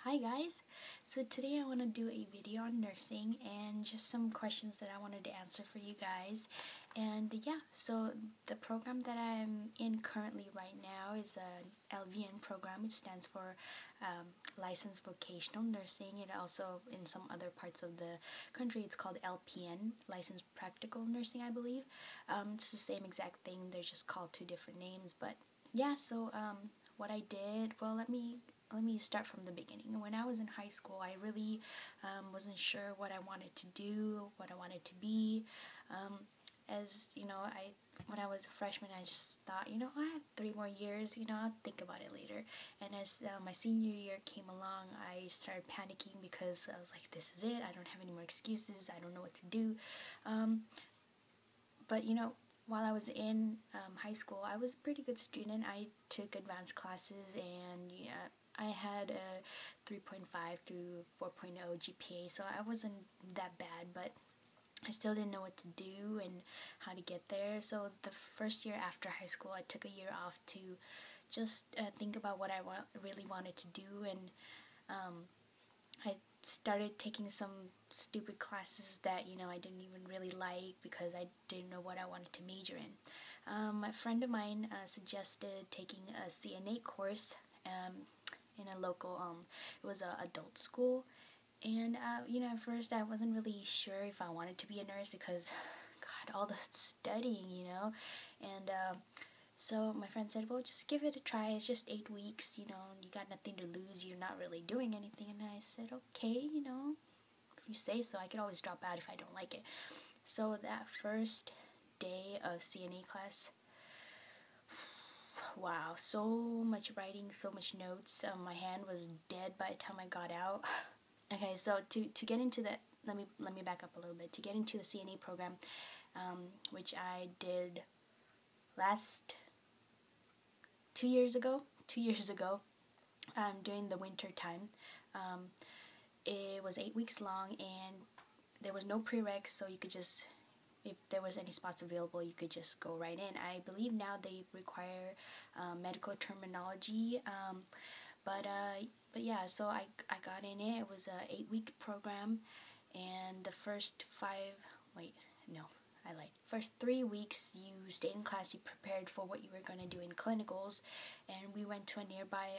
Hi guys! So today I want to do a video on nursing and just some questions that I wanted to answer for you guys. And yeah, so the program that I'm in currently right now is a LVN program. It stands for Licensed Vocational Nursing. It also, in some other parts of the country, it's called LPN, Licensed Practical Nursing, I believe. It's the same exact thing, they're just called two different names. But yeah, so what I did, well, let me start from the beginning. When I was in high school, I really wasn't sure what I wanted to do, what I wanted to be. As you know, when I was a freshman, I just thought, I have 3 more years, I'll think about it later. And as my senior year came along, I started panicking because I was like, this is it, I don't have any more excuses, I don't know what to do. But while I was in high school, I was a pretty good student. I took advanced classes, and I had a 3.5 through 4.0 GPA, so I wasn't that bad, but I still didn't know what to do and how to get there. So the first year after high school, I took a year off to just think about what I really wanted to do, and I started taking some stupid classes that I didn't even really like because I didn't know what I wanted to major in. A friend of mine suggested taking a CNA course in a local, it was an adult school, and at first I wasn't really sure if I wanted to be a nurse because, God, all the studying, and so my friend said, well, just give it a try, it's just 8 weeks, you got nothing to lose, you're not really doing anything. And I said, okay, if you say so. I could always drop out if I don't like it. So that first day of CNA class, wow, so much writing, so much notes. My hand was dead by the time I got out. Okay, so to get into the, let me back up a little bit. To get into the CNA program, which I did last 2 years ago, during the winter time. It was 8 weeks long, and there was no prereqs, so you could just, if there was any spots available, you could just go right in. I believe now they require medical terminology, but yeah, so I got in it. It was a 8-week program, and the first first 3 weeks you stayed in class, you prepared for what you were going to do in clinicals, and we went to a nearby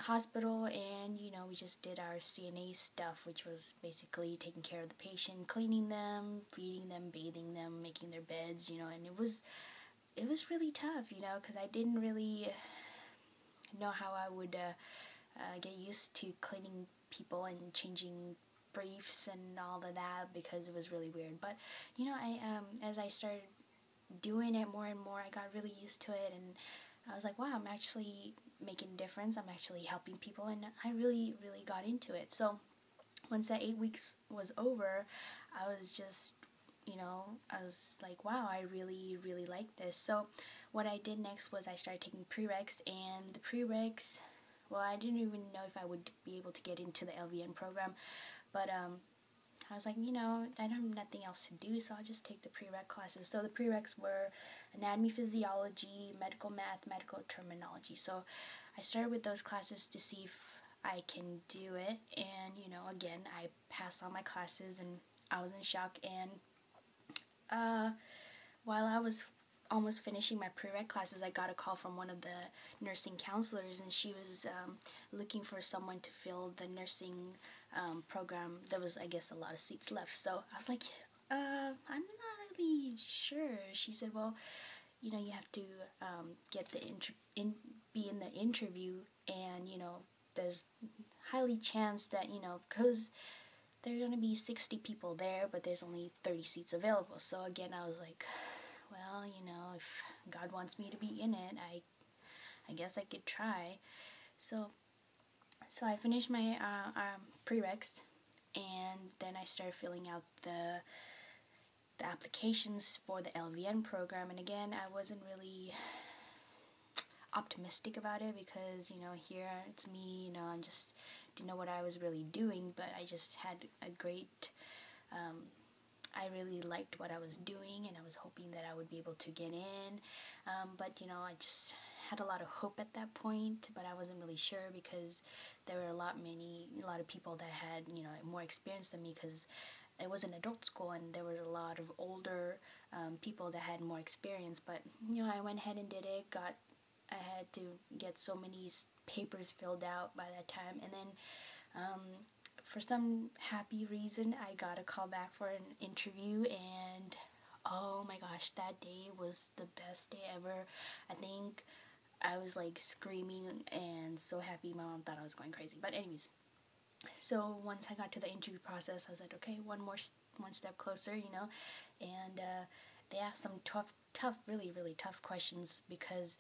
hospital, and we just did our CNA stuff, which was basically taking care of the patient, cleaning them, feeding them, bathing them, making their beds, and it was really tough, because I didn't really know how I would get used to cleaning people and changing briefs and all of that, because it was really weird. But I as I started doing it more and more, I got really used to it, and I was like, wow, I'm actually making a difference, I'm actually helping people, and I really got into it. So once that 8 weeks was over, I was just, I was like, wow, I really like this. So what I did next was I started taking prereqs, and the prereqs, well, I didn't even know if I would be able to get into the LVN program, but I was like, I don't have nothing else to do, so I'll just take the prereq classes. So the prereqs were anatomy, physiology, medical math, medical terminology. So I started with those classes to see if I can do it, and again, I passed all my classes, and I was in shock. And while I was almost finishing my prereq classes, I got a call from one of the nursing counselors, and she was looking for someone to fill the nursing program. There was, I guess, a lot of seats left, so I was like, I'm not really sure. She said, well, you have to get be in the interview, and there's highly chance that because there are going to be 60 people there, but there's only 30 seats available. So again, I was like, well, if God wants me to be in it, I guess I could try. So I finished my prereqs, and then I started filling out the applications for the LVN program. And again, I wasn't really optimistic about it because here it's me, I just didn't know what I was really doing, but I just had a great I really liked what I was doing, and I was hoping that I would be able to get in, but I just had a lot of hope at that point, but I wasn't really sure because there were a lot of people that had, you know, more experience than me, because it was an adult school and there was a lot of older people that had more experience. But you know, I went ahead and did it. I had to get so many papers filled out by that time, and then for some happy reason I got a call back for an interview, and oh my gosh, that day was the best day ever. I think I was like screaming and so happy. My mom thought I was going crazy, but anyways, so once I got to the interview process, I was like, okay, one step closer, you know. And they asked some really tough questions, because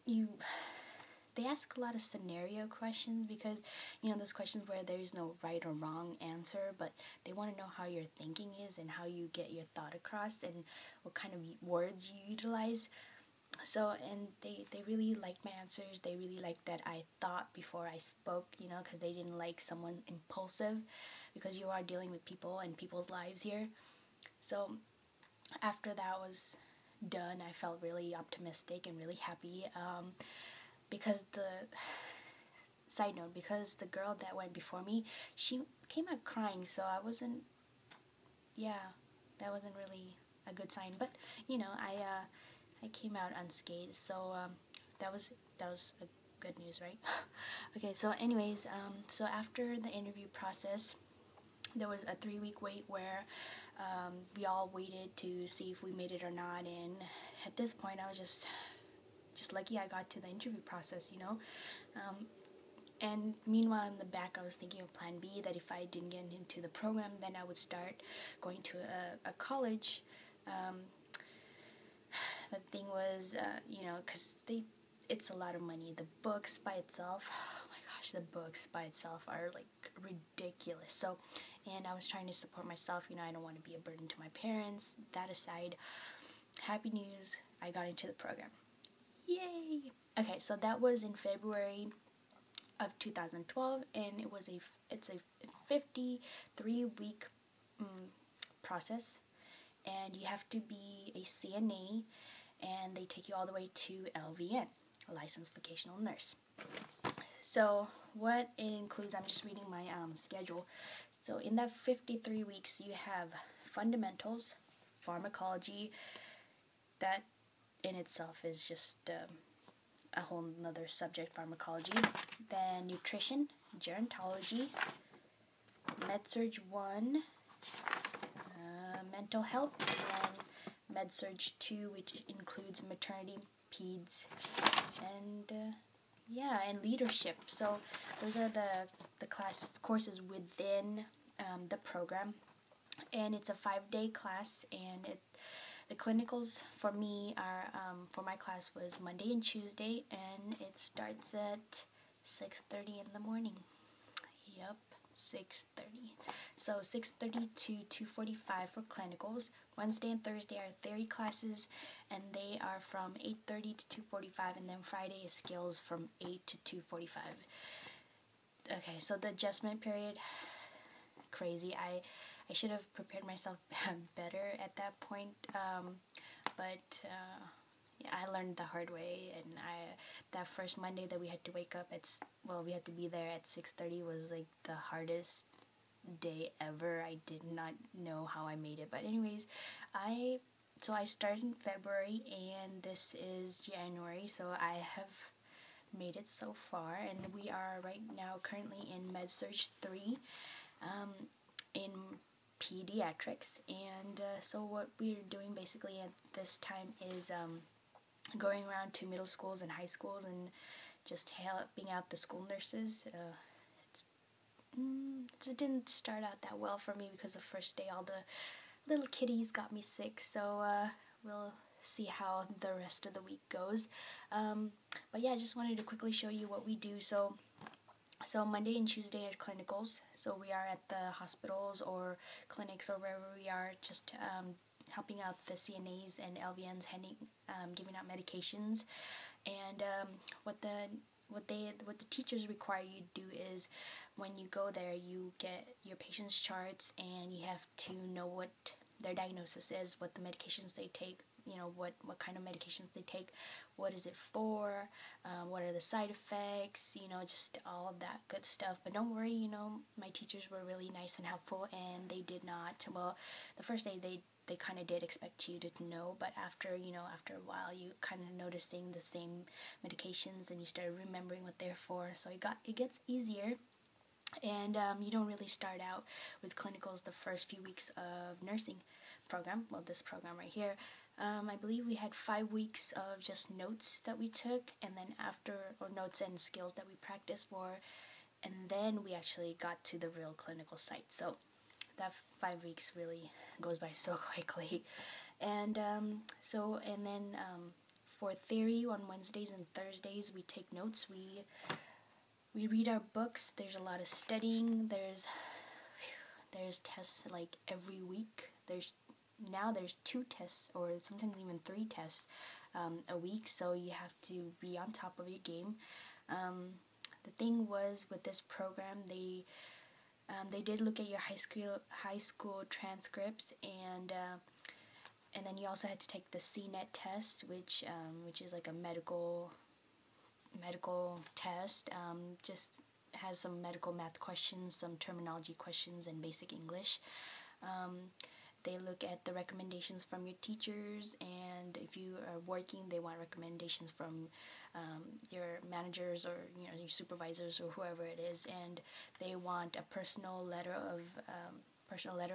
they ask a lot of scenario questions, because you know, those questions where there's no right or wrong answer, but they want to know how your thinking is and how you get your thought across and what kind of words you utilize. So, and they really liked my answers. They really liked that I thought before I spoke, you know, because they didn't like someone impulsive, because you are dealing with people and people's lives here. So after that was done, I felt really optimistic and really happy, because because the girl that went before me, she came out crying, so I wasn't, yeah, that wasn't really a good sign. But you know, I came out unscathed, so that was a good news, right? Okay, so anyways, so after the interview process, there was a 3-week wait where we all waited to see if we made it or not, and at this point I was just lucky I got to the interview process, you know. And meanwhile, in the back, I was thinking of plan B, that if I didn't get into the program, then I would start going to a college. But the thing was, you know, because it's a lot of money. The books by itself, oh my gosh, the books by itself are like ridiculous. So, and I was trying to support myself, you know, I don't want to be a burden to my parents. That aside, happy news, I got into the program. Yay! Okay, so that was in February of 2012, and it's a 53-week process, and you have to be a CNA, and they take you all the way to LVN, licensed vocational nurse. So what it includes, I'm just reading my schedule. So in that 53 weeks, you have fundamentals, pharmacology. That in itself is just a whole nother subject, pharmacology. Then nutrition, gerontology, MedSurg 1, mental health, and MedSurg 2, which includes maternity, peds, and and leadership. So those are the courses within the program, and it's a 5-day class, and the clinicals for me are, for my class was Monday and Tuesday, and it starts at 6:30 in the morning. Yep, 6:30. So 6:30 to 2:45 for clinicals. Wednesday and Thursday are theory classes, and they are from 8:30 to 2:45, and then Friday is skills from 8 to 2:45. Okay, so the adjustment period, crazy. I should have prepared myself better at that point, but yeah, I learned the hard way, and that first Monday that we had to wake up we had to be there at 6:30 was like the hardest day ever. I did not know how I made it, but anyways, I started in February, and this is January, so I have made it so far, and we are right now currently in MedSurg 3, in pediatrics. And so what we're doing basically at this time is going around to middle schools and high schools and just helping out the school nurses. It didn't start out that well for me, because the first day all the little kitties got me sick, so we'll see how the rest of the week goes. But yeah, I just wanted to quickly show you what we do. So Monday and Tuesday are clinicals. So we are at the hospitals or clinics or wherever we are, just helping out the CNAs and LVNs, giving out medications. And what the teachers require you to do is, when you go there, you get your patient's charts, and you have to know what their diagnosis is, what the medications they take, you know, what kind of medications they take, what is it for, what are the side effects, you know, just all of that good stuff. But don't worry, you know, my teachers were really nice and helpful, and they did not, well, the first day they kind of did expect you to know, but after, you know, after a while, you kind of noticing the same medications, and you started remembering what they're for, so it gets easier. And you don't really start out with clinicals the first few weeks of nursing program, well, this program right here. I believe we had 5 weeks of just notes that we took, and then or notes and skills that we practiced for, and then we actually got to the real clinical site. So that 5 weeks really goes by so quickly. And then for theory on Wednesdays and Thursdays, we take notes. We read our books. There's a lot of studying. There's tests like every week. There's 2 tests, or sometimes even 3 tests a week, so you have to be on top of your game. The thing was, with this program, they did look at your high school transcripts, and then you also had to take the CNET test, which is like a medical test. Just has some medical math questions, some terminology questions, and basic English. They look at the recommendations from your teachers, and if you are working, they want recommendations from your managers, or you know, your supervisors, or whoever it is, and they want a personal letter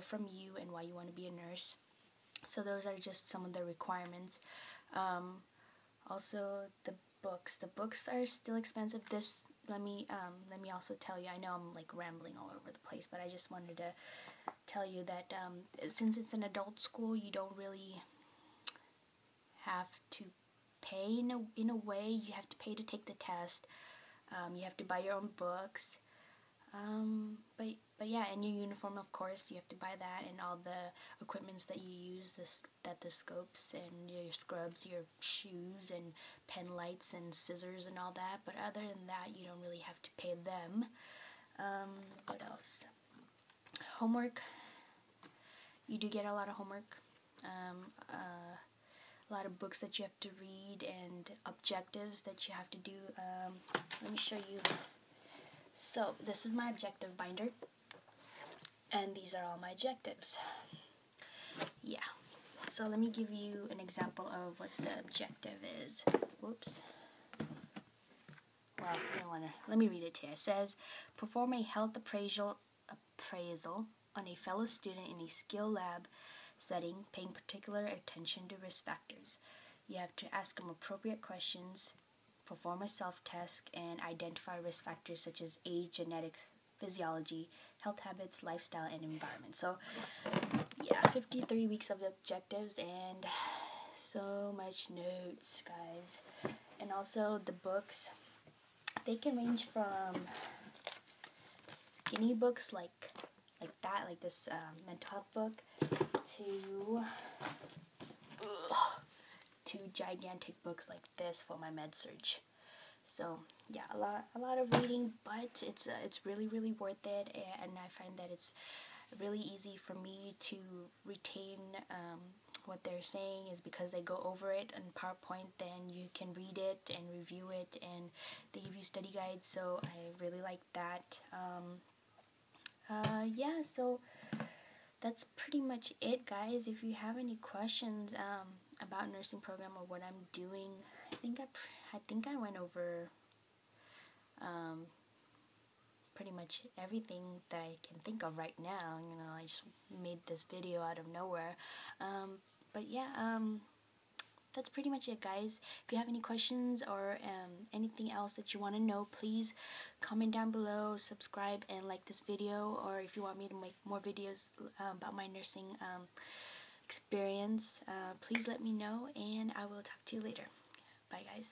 from you and why you want to be a nurse. So those are just some of the requirements. Also, the books are still expensive. Let me also tell you, I know I'm like rambling all over the place, but I just wanted to tell you that since it's an adult school, you don't really have to pay in a way. You have to pay to take the test. You have to buy your own books. But yeah, and your uniform, of course, you have to buy that, and all the equipments that you use, the stethoscopes and your scrubs, your shoes and pen lights and scissors and all that. But other than that, you don't really have to pay them. What else? Homework. You do get a lot of homework. A lot of books that you have to read, and objectives that you have to do. Let me show you. So this is my objective binder, and these are all my objectives. Yeah, so let me give you an example of what the objective is. Whoops. Well, let me read it to you. It says, perform a health appraisal on a fellow student in a skill lab setting, paying particular attention to risk factors. You have to ask them appropriate questions, perform a self-test, and identify risk factors such as age, genetics, physiology, health habits, lifestyle, and environment. So, yeah, 53 weeks of objectives and so much notes, guys. And also the books, they can range from skinny books like this mental health book, to gigantic books like this for my med surg. So yeah, a lot of reading, but it's really, really worth it, and I find that it's really easy for me to retain what they're saying, is because they go over it in PowerPoint. Then you can read it and review it, and they give you study guides, so I really like that. Yeah, so that's pretty much it, guys. If you have any questions about nursing program or what I'm doing, I think I went over pretty much everything that I can think of right now. You know, I just made this video out of nowhere. But yeah, that's pretty much it, guys. If you have any questions or anything else that you want to know, please comment down below, subscribe, and like this video. Or if you want me to make more videos about my nursing experience, please let me know, and I will talk to you later. Bye, guys.